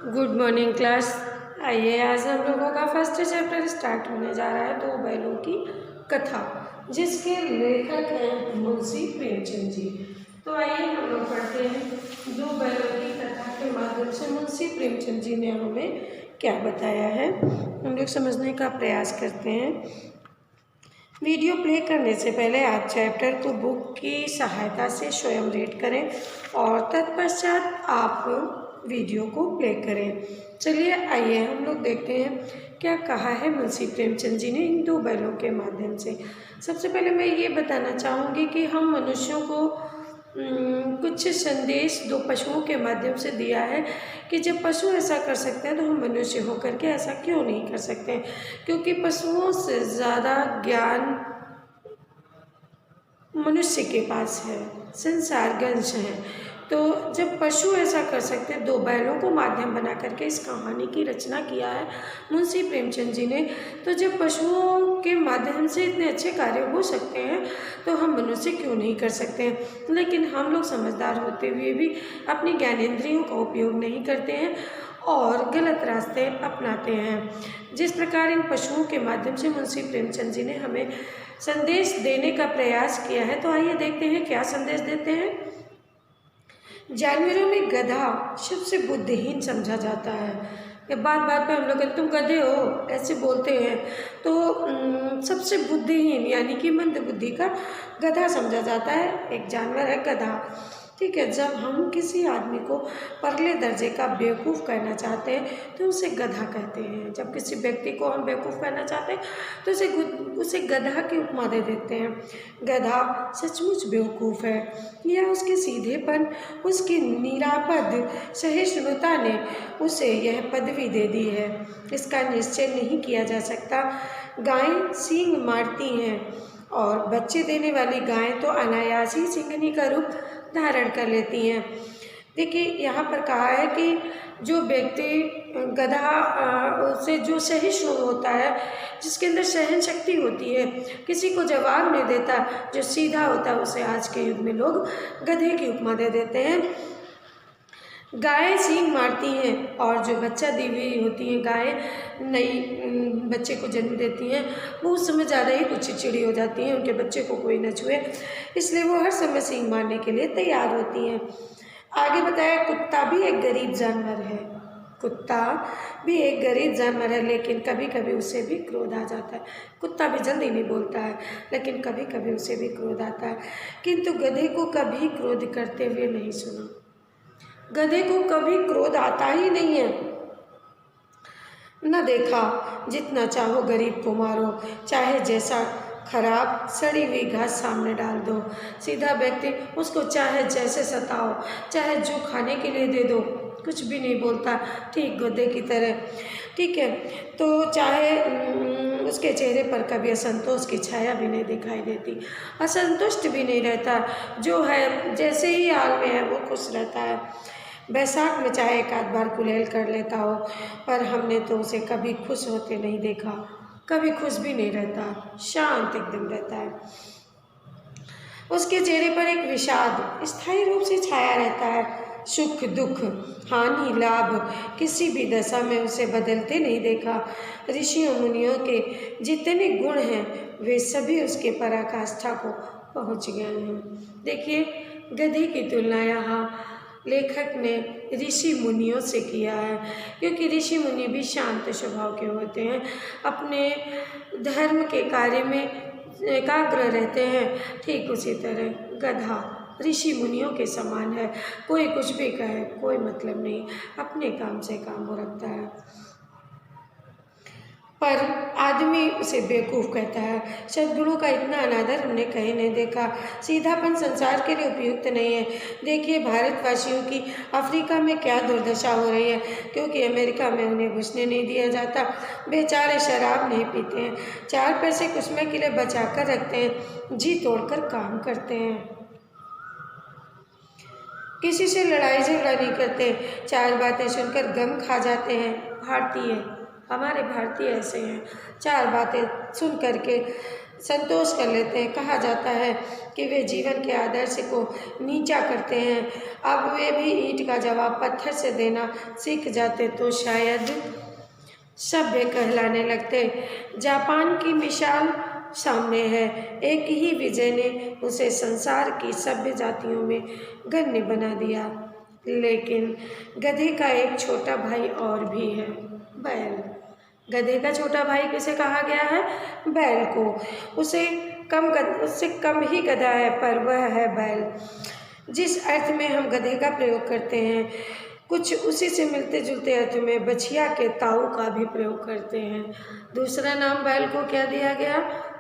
Good morning class. आइए आज हम लोगों का फर्स्ट चैप्टर स्टार्ट होने जा रहा है, दो बैलों की कथा, जिसके लेखक हैं मुंशी प्रेमचंद जी। तो आइए हम लोग पढ़ते हैं दो बैलों की कथा के माध्यम से मुंशी प्रेमचंद जी ने हमें क्या बताया है, हम लोग समझने का प्रयास करते हैं। वीडियो प्ले करने से पहले आप चैप्टर को बुक की सहायता से स्वयं रीड करें और तत्पश्चात आप वीडियो को प्ले करें। चलिए आइए हम लोग देखते हैं क्या कहा है मुंशी प्रेमचंद जी ने इन दो बैलों के माध्यम से। सबसे पहले मैं ये बताना चाहूँगी कि हम मनुष्यों को कुछ संदेश दो पशुओं के माध्यम से दिया है कि जब पशु ऐसा कर सकते हैं तो हम मनुष्य होकर के ऐसा क्यों नहीं कर सकते हैं, क्योंकि पशुओं से ज़्यादा ज्ञान मनुष्य के पास है, संसारगंश है। तो जब पशु ऐसा कर सकते हैं, दो बैलों को माध्यम बना करके इस कहानी की रचना किया है मुंशी प्रेमचंद जी ने, तो जब पशुओं के माध्यम से इतने अच्छे कार्य हो सकते हैं तो हम मनुष्य क्यों नहीं कर सकते हैं। लेकिन हम लोग समझदार होते हुए भी अपनी ज्ञानेंद्रियों का उपयोग नहीं करते हैं और गलत रास्ते अपनाते हैं। जिस प्रकार इन पशुओं के माध्यम से मुंशी प्रेमचंद जी ने हमें संदेश देने का प्रयास किया है, तो आइए देखते हैं क्या संदेश देते हैं। जानवरों में गधा सबसे बुद्धिहीन समझा जाता है। बात बात पे हम लोग तुम गधे हो ऐसे बोलते हैं, तो सबसे बुद्धिहीन यानी कि मंद बुद्धि का गधा समझा जाता है। एक जानवर है गधा, ठीक है। जब हम किसी आदमी को परले दर्जे का बेवकूफ़ कहना चाहते हैं तो उसे गधा कहते हैं। जब किसी व्यक्ति को हम बेवकूफ़ कहना चाहते हैं तो उसे गधा की उपमा दे देते हैं। गधा सचमुच बेवकूफ़ है या उसके सीधेपन, उसकी निरापद सहिष्णुता ने उसे यह पदवी दे दी है, इसका निश्चय नहीं किया जा सकता। गायें सींग मारती हैं और बच्चे देने वाली गायें तो अनायास ही सिंघनी का रूप धारण कर लेती हैं। देखिए यहाँ पर कहा है कि जो व्यक्ति गधा उसे जो सहिष्णु होता है, जिसके अंदर सहन शक्ति होती है, किसी को जवाब नहीं देता, जो सीधा होता है, उसे आज के युग में लोग गधे की उपमा दे देते हैं। गायें सींग मारती हैं और जो बच्चा दी हुई होती हैं गायें नई बच्चे को जन्म देती हैं, वो उस समय ज़्यादा ही कुछ चिड़चिड़ी हो जाती हैं, उनके बच्चे को कोई न छुए, इसलिए वो हर समय सींग मारने के लिए तैयार होती हैं। आगे बताया कुत्ता भी एक गरीब जानवर है। कुत्ता भी एक गरीब जानवर है, लेकिन कभी कभी उसे भी क्रोध आ जाता है। कुत्ता भी जल्दी नहीं बोलता है, लेकिन कभी कभी उसे भी क्रोध आता है। किंतु गधे को कभी क्रोध करते हुए नहीं सुना। गधे को कभी क्रोध आता ही नहीं है, न देखा। जितना चाहो गरीब को मारो, चाहे जैसा खराब सड़ी हुई घास सामने डाल दो, सीधा व्यक्ति उसको चाहे जैसे सताओ, चाहे जो खाने के लिए दे दो, कुछ भी नहीं बोलता, ठीक गधे की तरह, ठीक है। तो चाहे उसके चेहरे पर कभी असंतोष की छाया भी नहीं दिखाई देती, असंतुष्ट भी नहीं रहता, जो है जैसे ही हाल में है वो खुश रहता है। बैसाख में चाहे एक आध बार कुलेल कर लेता हो, पर हमने तो उसे कभी खुश होते नहीं देखा, कभी खुश भी नहीं रहता, शांत एकदम रहता है। उसके चेहरे पर एक विषाद स्थायी रूप से छाया रहता है। सुख दुख हानि लाभ किसी भी दशा में उसे बदलते नहीं देखा। ऋषियों मुनियों के जितने गुण हैं वे सभी उसके पराकाष्ठा को पहुँच गए हैं। देखिए गधे की तुलना यहाँ लेखक ने ऋषि मुनियों से किया है, क्योंकि ऋषि मुनि भी शांत स्वभाव के होते हैं, अपने धर्म के कार्य में एकाग्र रहते हैं। ठीक उसी तरह गधा ऋषि मुनियों के समान है, कोई कुछ भी कहे कोई मतलब नहीं, अपने काम से काम वो रखता है। पर आदमी उसे बेवकूफ़ कहता है। सद्गुणों का इतना अनादर हमने कहीं नहीं देखा। सीधापन संसार के लिए उपयुक्त नहीं है। देखिए भारतवासियों की अफ्रीका में क्या दुर्दशा हो रही है, क्योंकि अमेरिका में उन्हें घुसने नहीं दिया जाता। बेचारे शराब नहीं पीते हैं, 4 पैसे कुछ के लिए बचा कर रखते हैं, जी तोड़कर काम करते हैं, किसी से लड़ाई झगड़ा नहीं करते, 4 बातें सुनकर गम खा जाते हैं। हमारे भारतीय ऐसे हैं, 4 बातें सुन करके संतोष कर लेते हैं। कहा जाता है कि वे जीवन के आदर्श को नीचा करते हैं। अब वे भी ईंट का जवाब पत्थर से देना सीख जाते तो शायद सभ्य कहलाने लगते। जापान की मिसाल सामने है। एक ही विजय ने उसे संसार की सभ्य जातियों में गण्य बना दिया। लेकिन गधे का एक छोटा भाई और भी है, बैल। गधे का छोटा भाई किसे कहा गया है? बैल को। उससे कम ही गधा है, पर वह है बैल। जिस अर्थ में हम गधे का प्रयोग करते हैं, कुछ उसी से मिलते जुलते अर्थ में बछिया के ताऊ का भी प्रयोग करते हैं। दूसरा नाम बैल को क्या दिया गया?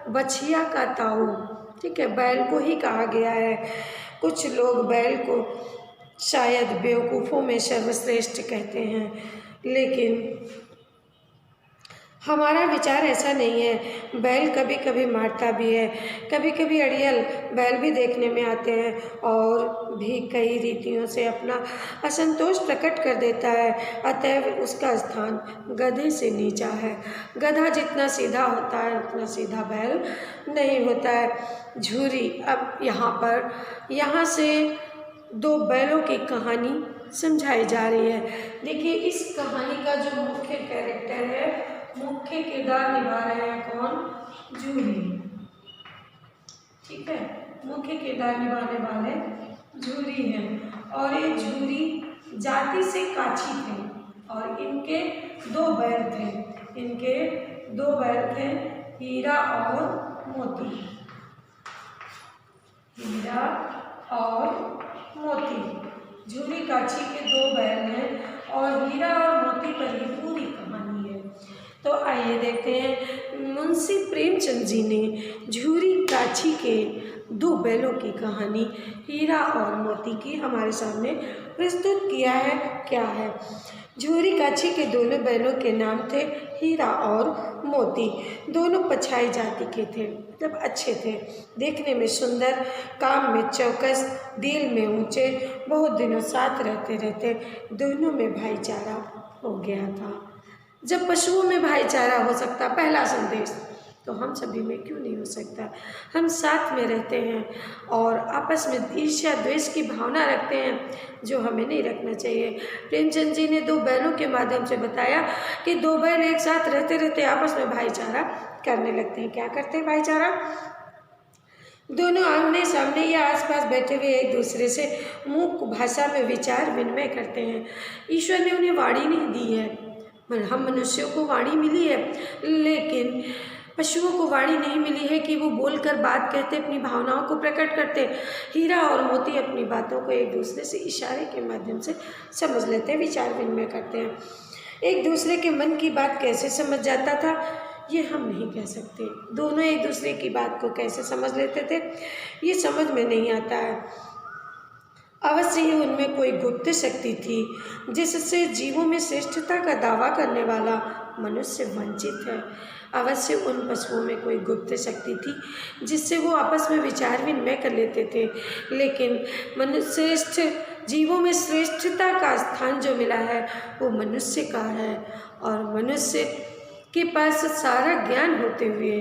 बछिया का ताऊ। ठीक है, बैल को ही कहा गया है। कुछ लोग बैल को शायद बेवकूफ़ों में सर्वश्रेष्ठ कहते हैं, लेकिन हमारा विचार ऐसा नहीं है। बैल कभी कभी मारता भी है, कभी कभी अड़ियल बैल भी देखने में आते हैं और भी कई रीतियों से अपना असंतोष प्रकट कर देता है। अतएव उसका स्थान गधे से नीचा है। गधा जितना सीधा होता है उतना सीधा बैल नहीं होता है। झूरी। अब यहाँ से दो बैलों की कहानी समझाई जा रही है। देखिए, इस कहानी का जो मुख्य कैरेक्टर है, मुख्य किरदार निभा रहे हैं कौन? झूरी। ठीक है, मुख्य किरदार निभाने वाले झूरी हैं। और ये झूरी जाति से काछी थे और इनके दो बैल थे, हीरा और मोती। हीरा और मोती। झूरी काछी के दो बैल हैं और हीरा और मोती पर ही पूरी कहानी है। तो आइए देखते हैं, मुंशी प्रेमचंद जी ने झूरी काछी के दो बैलों की कहानी हीरा और मोती की हमारे सामने प्रस्तुत किया है। क्या है? झूरी काछी के दोनों बैलों के नाम थे हीरा और मोती। दोनों पछाई जाति के थे, मतलब अच्छे थे, देखने में सुंदर, काम में चौकस, दिल में ऊंचे। बहुत दिनों साथ रहते दोनों में भाईचारा हो गया था। जब पशुओं में भाईचारा हो सकता पहला संदेश, तो हम सभी में क्यों नहीं हो सकता? हम साथ में रहते हैं और आपस में ईर्ष्या द्वेष की भावना रखते हैं, जो हमें नहीं रखना चाहिए। प्रेमचंद जी ने दो बैलों के माध्यम से बताया कि दो बैल एक साथ रहते आपस में भाईचारा करने लगते हैं। क्या करते हैं भाईचारा? दोनों आमने सामने या आसपास बैठे हुए एक दूसरे से मुख भाषा में विचार विनिमय करते हैं। ईश्वर ने उन्हें वाणी नहीं दी है, हम मनुष्यों को वाणी मिली है, लेकिन पशुओं को वाणी नहीं मिली है कि वो बोलकर बात कहते, अपनी भावनाओं को प्रकट करते। हीरा और मोती अपनी बातों को एक दूसरे से इशारे के माध्यम से समझ लेते हैं, विचार विनिमय करते हैं। एक दूसरे के मन की बात कैसे समझ जाता था, ये हम नहीं कह सकते। दोनों एक दूसरे की बात को कैसे समझ लेते थे, ये समझ में नहीं आता है। अवश्य ही उनमें कोई गुप्त शक्ति थी जिससे जीवों में श्रेष्ठता का दावा करने वाला मनुष्य वंचित है। अवश्य उन पशुओं में कोई गुप्त शक्ति थी जिससे वो आपस में विचार विनिमय कर लेते थे, लेकिन मनुष्य जीवों में श्रेष्ठता का स्थान जो मिला है वो मनुष्य का है। और मनुष्य के पास सारा ज्ञान होते हुए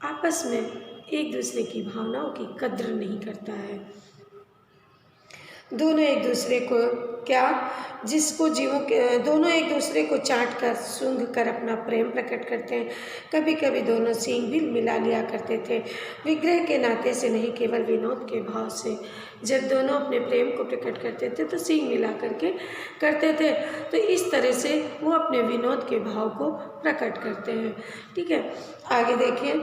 आपस में एक दूसरे की भावनाओं की कद्र नहीं करता है। दोनों एक दूसरे को दोनों एक दूसरे को चाट कर सूंघ कर अपना प्रेम प्रकट करते हैं। कभी कभी दोनों सींग भी मिला लिया करते थे, विग्रह के नाते से नहीं, केवल विनोद के भाव से। जब दोनों अपने प्रेम को प्रकट करते थे तो सींग मिला करके करते थे, तो इस तरह से वो अपने विनोद के भाव को प्रकट करते हैं। ठीक है, आगे देखिए।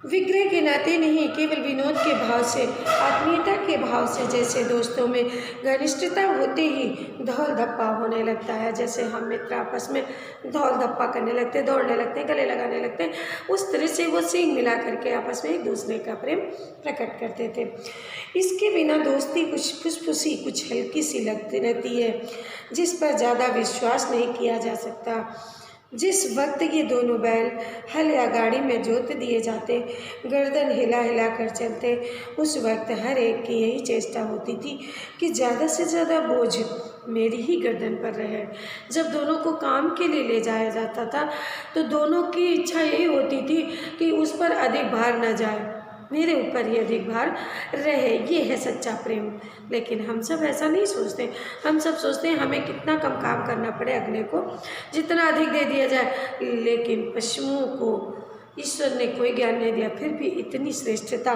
विग्रह के नाते नहीं, केवल विनोद के भाव से, आत्मीयता के भाव से। जैसे दोस्तों में घनिष्ठता होते ही धौल धप्पा होने लगता है, जैसे हम मित्र आपस में धौल धप्पा करने लगते हैं, दौड़ने लगते हैं, गले लगाने लगते हैं, उस तरह से वो सींग मिला करके आपस में एक दूसरे का प्रेम प्रकट करते थे। इसके बिना दोस्ती कुछ फुसफुसी, कुछ हल्की सी लगती रहती है, जिस पर ज़्यादा विश्वास नहीं किया जा सकता। जिस वक्त ये दोनों बैल हल या गाड़ी में जोत दिए जाते, गर्दन हिला हिला कर चलते, उस वक्त हर एक की यही चेष्टा होती थी कि ज़्यादा से ज़्यादा बोझ मेरी ही गर्दन पर रहे। जब दोनों को काम के लिए ले जाया जाता था तो दोनों की इच्छा यही होती थी कि उस पर अधिक भार न जाए, मेरे ऊपर ही अधिक भार रहे। ये है सच्चा प्रेम। लेकिन हम सब ऐसा नहीं सोचते। हम सब सोचते हैं हमें कितना कम काम करना पड़े अगले को, जितना अधिक दे दिया जाए। लेकिन पशुओं को ईश्वर ने कोई ज्ञान नहीं दिया, फिर भी इतनी श्रेष्ठता।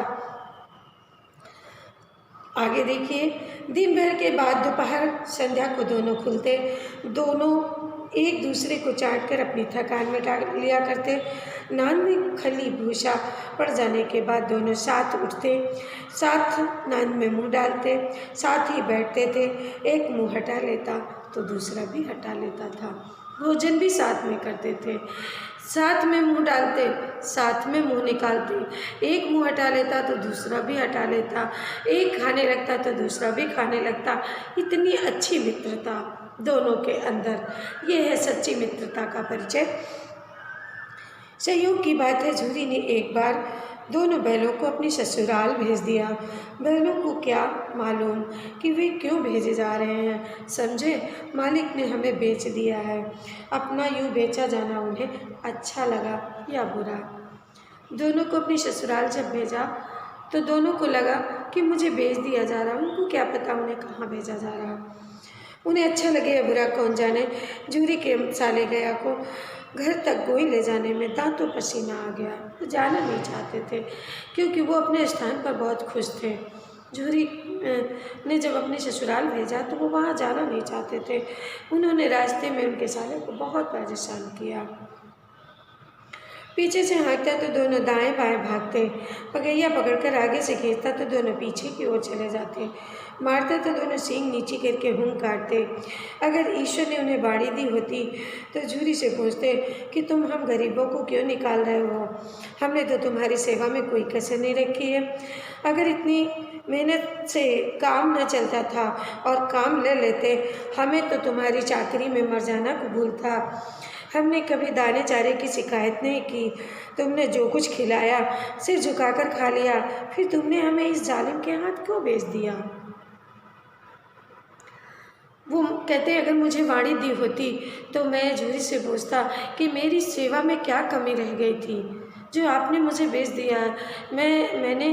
आगे देखिए, दिन भर के बाद दोपहर संध्या को दोनों खुलते, दोनों एक दूसरे को चाट कर अपनी थकान मिटा लिया करते। नान में खली भूसा पड़ जाने के बाद दोनों साथ उठते, साथ नान में मुंह डालते, साथ ही बैठते थे। एक मुंह हटा लेता तो दूसरा भी हटा लेता था। भोजन भी साथ में करते थे, साथ में मुंह डालते, साथ में मुंह निकालते। एक मुंह हटा लेता तो दूसरा भी हटा लेता, एक खाने लगता तो दूसरा भी खाने लगता। इतनी अच्छी मित्रता दोनों के अंदर। ये है सच्ची मित्रता का परिचय। संयोग की बात है, झूरी ने एक बार दोनों बैलों को अपनी ससुराल भेज दिया। बैलों को क्या मालूम कि वे क्यों भेजे जा रहे हैं। समझे, मालिक ने हमें बेच दिया है। अपना यूँ बेचा जाना उन्हें अच्छा लगा या बुरा। दोनों को अपनी ससुराल जब भेजा तो दोनों को लगा कि मुझे बेच दिया जा रहा। उनको क्या पता उन्हें कहाँ भेजा जा रहा। उन्हें अच्छा लगे या बुरा कौन जाने। झूरी के साले गया को घर तक गोई ले जाने में दांतों पसीना आ गया। वो जाना नहीं चाहते थे क्योंकि वो अपने स्थान पर बहुत खुश थे। झूरी ने जब अपने ससुराल भेजा तो वो वहाँ जाना नहीं चाहते थे। उन्होंने रास्ते में उनके साले को बहुत परेशान किया। पीछे से हाँकता तो दोनों दाएं बाएं भागते, पगैया पकड़कर आगे से खींचता तो दोनों पीछे की ओर चले जाते, मारते तो दोनों सींग नीचे करके हुं काटते। अगर ईश्वर ने उन्हें बाड़ी दी होती तो झूरी से पूछते कि तुम हम गरीबों को क्यों निकाल रहे हो, हमने तो तुम्हारी सेवा में कोई कसर नहीं रखी है। अगर इतनी मेहनत से काम न चलता था और काम ले लेते, हमें तो तुम्हारी चाकरी में मर जाना कबूल था। हमने कभी दाने चारे की शिकायत नहीं की, तुमने जो कुछ खिलाया सिर झुकाकर खा लिया, फिर तुमने हमें इस जालिम के हाथ क्यों बेच दिया। वो कहते अगर मुझे वाणी दी होती तो मैं झूरी से पूछता कि मेरी सेवा में क्या कमी रह गई थी जो आपने मुझे बेच दिया। मैंने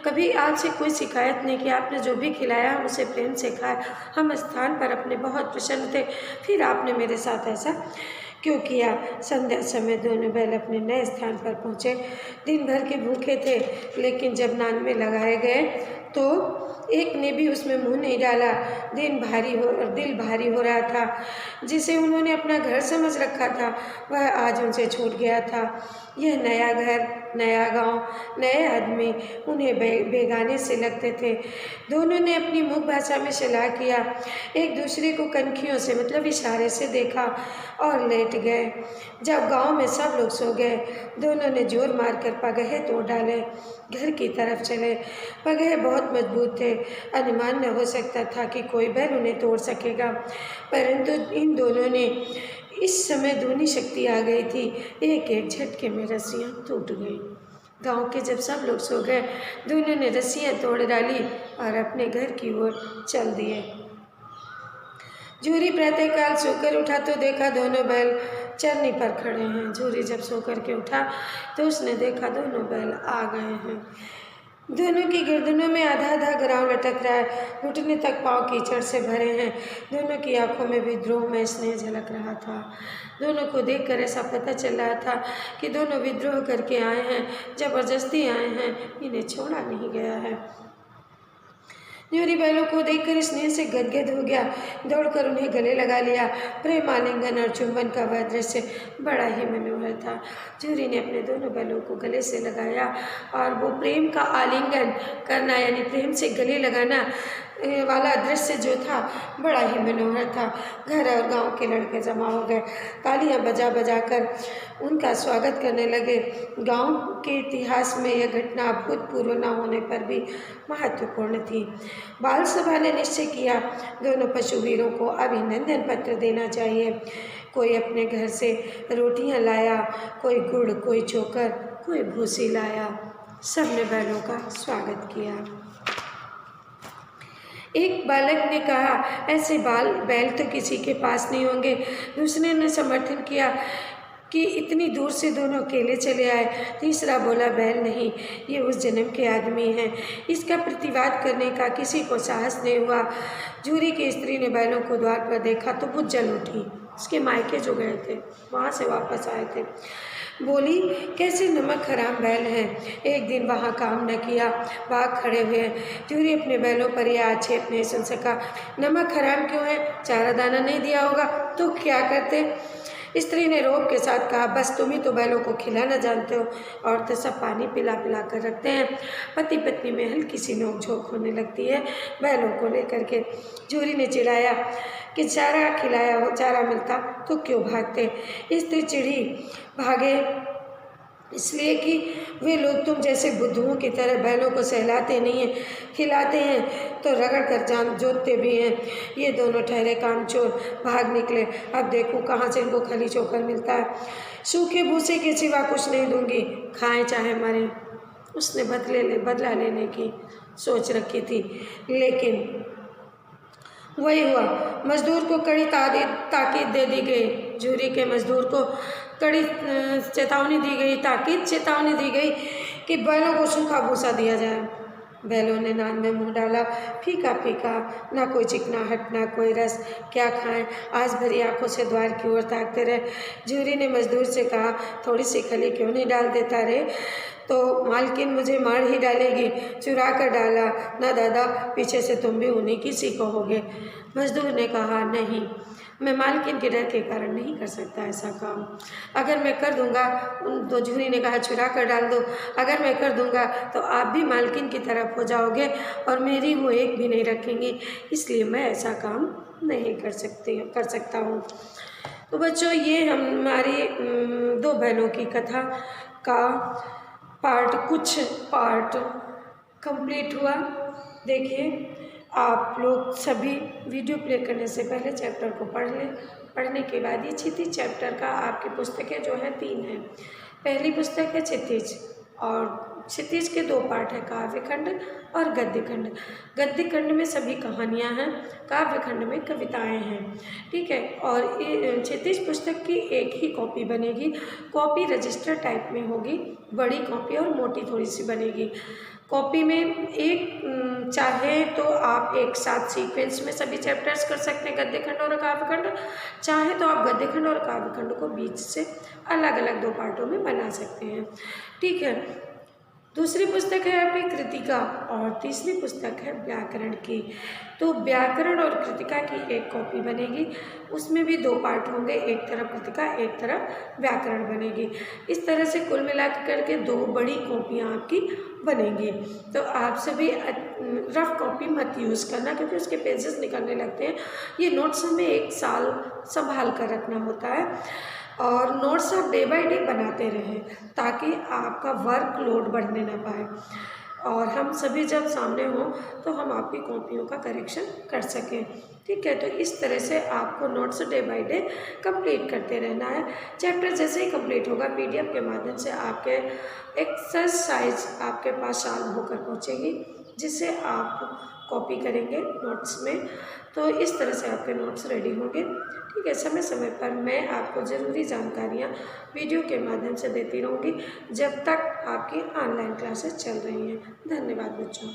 कभी आपसे कोई शिकायत नहीं की, आपने जो भी खिलाया हम उसे प्रेम से खाए, हम स्थान पर अपने बहुत प्रसन्न थे, फिर आपने मेरे साथ ऐसा क्यों किया। संध्या समय दोनों बैल अपने नए स्थान पर पहुँचे। दिन भर के भूखे थे, लेकिन जब नान में लगाए गए तो एक ने भी उसमें मुंह नहीं डाला। दिल भारी हो रहा था। जिसे उन्होंने अपना घर समझ रखा था वह आज उनसे छूट गया था। यह नया घर, नया गांव, नए आदमी उन्हें बेगाने से लगते थे। दोनों ने अपनी मुख भाषा में सलाह किया, एक दूसरे को कनखियों से मतलब इशारे से देखा और लेट गए। जब गांव में सब लोग सो गए, दोनों ने जोर मारकर पगहे तोड़ डाले, घर की तरफ चले। पगहे बहुत मजबूत थे, अनुमान न हो सकता था कि कोई बैल उन्हें तोड़ सकेगा, परंतु इन दोनों ने इस समय दूनी शक्ति आ गई थी। एक एक झटके में रस्सियाँ टूट गई। गांव के जब सब लोग सो गए, दोनों ने रस्सियाँ तोड़ डाली और अपने घर की ओर चल दिए। झूरी प्रातःकाल सोकर उठा तो देखा दोनों बैल चरनी पर खड़े हैं। झूरी जब सोकर के उठा तो उसने देखा दोनों बैल आ गए हैं। दोनों की गर्दनों में आधा आधा ग्राव लटक रहा है, घुटने तक पाँव कीचड़ से भरे हैं। दोनों की आंखों में विद्रोह में स्नेह झलक रहा था। दोनों को देखकर ऐसा पता चल रहा था कि दोनों विद्रोह करके आए हैं, जबरदस्ती आए हैं, इन्हें छोड़ा नहीं गया है। झूरी बैलों को देखकर स्नेह से गदगद हो गया, दौड़कर उन्हें गले लगा लिया। प्रेम आलिंगन और चुंबन का वह दृश्य बड़ा ही मनोहर था। झूरी ने अपने दोनों बैलों को गले से लगाया और वो प्रेम का आलिंगन करना यानी प्रेम से गले लगाना वाला दृश्य जो था बड़ा ही मनोहर था। घर और गांव के लड़के जमा हो गए, तालियां बजा बजा कर उनका स्वागत करने लगे। गांव के इतिहास में यह घटना अभूतपूर्व न होने पर भी महत्वपूर्ण थी। बाल सभा ने निश्चय किया दोनों पशुवीरों को अभिनंदन पत्र देना चाहिए। कोई अपने घर से रोटियां लाया, कोई गुड़, कोई चोकर, कोई भूसी लाया। सबने बैलों का स्वागत किया। एक बालक ने कहा, ऐसे बैल तो किसी के पास नहीं होंगे। दूसरे ने समर्थन किया कि इतनी दूर से दोनों अकेले चले आए। तीसरा बोला, बैल नहीं, ये उस जन्म के आदमी हैं। इसका प्रतिवाद करने का किसी को साहस नहीं हुआ। जूरी की स्त्री ने बैलों को द्वार पर देखा तो वो जल उठी। उसके मायके जो गए थे वहाँ से वापस आए थे। बोली, कैसे नमक हराम बैल हैं, एक दिन वहाँ काम न किया, भाग खड़े हुए। जूरी अपने बैलों पर यह आक्षेप नहीं सुन सका। नमक हराम क्यों है? चारा दाना नहीं दिया होगा तो क्या करते? स्त्री ने रोब के साथ कहा, बस तुम ही तो बैलों को खिलाना जानते हो, और तो सब पानी पिला पिला कर रखते हैं। पति पत्नी में हल्की सी नोकझोंक होने लगती है बैलों को लेकर के। जूरी ने चिढ़ाया कि चारा खिलाया हो, चारा मिलता तो क्यों भागते? स्त्री चिढ़ी, भागे इसलिए कि वे लोग तुम जैसे बुद्धुओं की तरह बैलों को सहलाते नहीं हैं, खिलाते हैं तो रगड़ कर जान जोतते भी हैं। ये दोनों ठहरे कामचोर, भाग निकले। अब देखो कहाँ से इनको खली चोकर मिलता है। सूखे भूसे के सिवा कुछ नहीं दूंगी, खाएं चाहे मरें। उसने बदला लेने की सोच रखी थी, लेकिन वही हुआ। मजदूर को कड़ी ताकीद दे दी गई। जूरी के मजदूर को कड़ी चेतावनी दी गई, ताकीद चेतावनी दी गई कि बैलों को सूखा भूसा दिया जाए। बैलों ने नान में मुंह डाला, फीका फीका, ना कोई चिकनाहट ना कोई रस। क्या खाएं? आज भरी आंखों से द्वार की ओर ताकते रहे। जूरी ने मजदूर से कहा, थोड़ी सी खली क्यों नहीं डाल देता रे? तो मालकिन मुझे मार ही डालेगी। चुरा कर डाला ना दादा, पीछे से तुम भी उन्हीं की सी कहोगे। मजदूर ने कहा, नहीं, मैं मालकिन के डर के कारण नहीं कर सकता ऐसा काम। अगर मैं कर दूंगा, तो जूरी ने कहा, चुरा कर डाल दो। अगर मैं कर दूंगा तो आप भी मालकिन की तरफ हो जाओगे और मेरी वो एक भी नहीं रखेंगी, इसलिए मैं ऐसा काम नहीं कर सकता हूँ। तो बच्चों, ये हमारी 2 बहनों की कथा का कुछ पार्ट कंप्लीट हुआ। देखिए, आप लोग सभी वीडियो प्ले करने से पहले चैप्टर को पढ़ लें। पढ़ने के बाद ये क्षितिज चैप्टर का आपकी पुस्तकें जो है 3 हैं। पहली पुस्तक है क्षितिज, और क्षितिज के 2 पार्ट हैं, काव्यखंड और गद्यखंड। गद्यखंड में सभी कहानियाँ हैं, काव्यखंड में कविताएं हैं, ठीक है। और क्षितिज पुस्तक की एक ही कॉपी बनेगी। कॉपी रजिस्टर टाइप में होगी, बड़ी कॉपी और मोटी थोड़ी सी बनेगी। कॉपी में चाहे तो आप एक साथ सीक्वेंस में सभी चैप्टर्स कर सकते हैं, गद्यखंड और काव्यखंड। चाहे तो आप गद्यखंड और काव्यखंड को बीच से अलग अलग 2 पार्टों में बना सकते हैं, ठीक है। दूसरी पुस्तक है आपकी कृतिका, और तीसरी पुस्तक है व्याकरण की। तो व्याकरण और कृतिका की एक कॉपी बनेगी, उसमें भी 2 पार्ट होंगे, एक तरफ कृतिका, एक तरफ व्याकरण बनेगी। इस तरह से कुल मिलाकर के 2 बड़ी कॉपियाँ आपकी बनेंगी। तो आप सभी रफ कॉपी मत यूज़ करना, क्योंकि उसके पेजेस निकलने लगते हैं। ये नोट्स हमें 1 साल संभाल कर रखना होता है, और नोट्स आप डे बाय डे बनाते रहें ताकि आपका वर्कलोड बढ़ने ना पाए, और हम सभी जब सामने हों तो हम आपकी कॉपियों का करेक्शन कर सकें, ठीक है। तो इस तरह से आपको notes day by day complete करते रहना है। चैप्टर जैसे ही कंप्लीट होगा, PDF के माध्यम से आपके एक्सरसाइज आपके पास सॉल्व होकर पहुँचेगी, जिससे आप कॉपी करेंगे नोट्स में। तो इस तरह से आपके नोट्स रेडी होंगे, ठीक है। समय समय पर मैं आपको ज़रूरी जानकारियाँ वीडियो के माध्यम से देती रहूँगी, जब तक आपकी ऑनलाइन क्लासेस चल रही हैं। धन्यवाद बच्चों।